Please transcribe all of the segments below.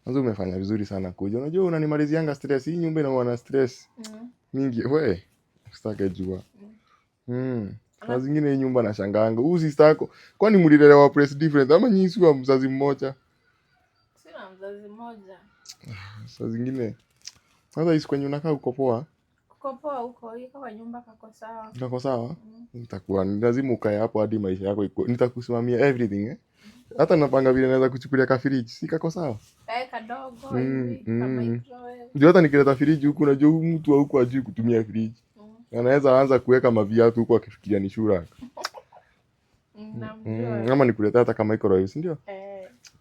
Mwanzo umefanya vizuri sana kuja. Unajua unanimalizianga stress. Hii nyumba inakuwa na stress mingi. We, usitake jua. Saa zingine hii nyumba nashangaanga. Huyu sister yako, kwani mlilelewa place different ama nyinyi si wa mzazi mmoja? Sina mzazi mmoja. Saa zingine. Sasa hisi kwenye unakaa uko poa? Uko poa huko, iko kwa nyumba kako sawa. Kako sawa? Nitakuwa lazima ukae hapo hadi maisha yako iko. Nitakusimamia everything Hata napanga vile naweza kuchukulia ka fridge. Si kako sawa? Kadogo hivi kama microwave. Ndio hata nikileta fridge huku unajua mtu wa huku hajui kutumia fridge. Anaweza anza kuweka maviatu huko akifikiria ni shura. Ama nikuleta hata kama microwave, si ndio?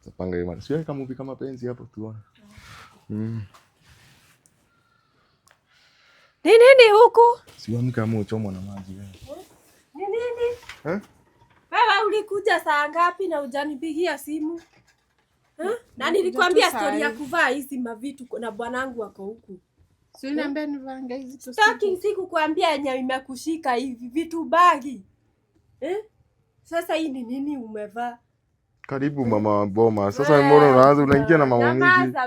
Tapanga hiyo mara. Siweka movie kama penzi hapo tuone. Nini huku? Sioni kama uchomwa na maji wewe. Nini? Wewe ulikuja saa ngapi na hujanipigia simu? Na nilikwambia story ya kuvaa hizi mavitu na bwanangu wako huku. Si uniambia nivange hizi tu. Sitaki sikukwambia yenye imekushika hivi vitu bagi. Sasa hii ni nini umevaa? Karibu mama Boma. Sasa mbona unaanza unaingia na mambo mingi?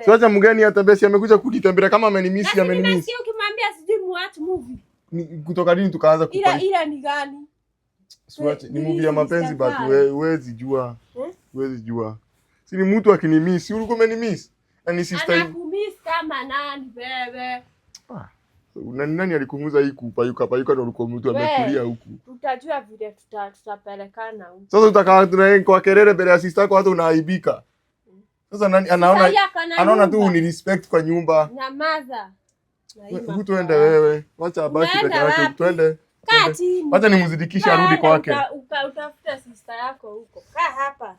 Sio acha mgeni hata basi amekuja kunitembelea kama amenimisi amenimisi. Sio ukimwambia sijui muwatch movie. Kutoka lini tukaanza kupanga? Ila ni gani? Siwache ni movie ya mapenzi but huwezi jua. Huwezi jua. Si ni mtu akinimisi, ulikuwa umenimisi? Ani sister. Anakumisi kama nani bebe? Nani alikunguza hii kupayuka ndio ulikuwa mtu ametulia huku. Tutajua vile tutapelekana huko. Sasa utakaa tunaenda kwa kelele mbele ya sister yako hata unaaibika. Sasa nani anaona tu ni respect kwa nyumba. Nyamaza. Huku tuende wewe. Wacha abaki peke yake tuende. Wacha nimzidikishe arudi kwake. Utafuta sister yako huko. Kaa hapa.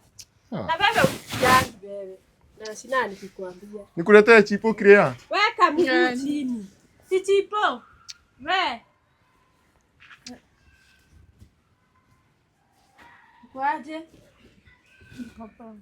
Na baba usijali wewe. Na sina nikikwambia. Nikuletee chipo crea. Weka miguu chini. Si chipo. We. Kwaje? Papa.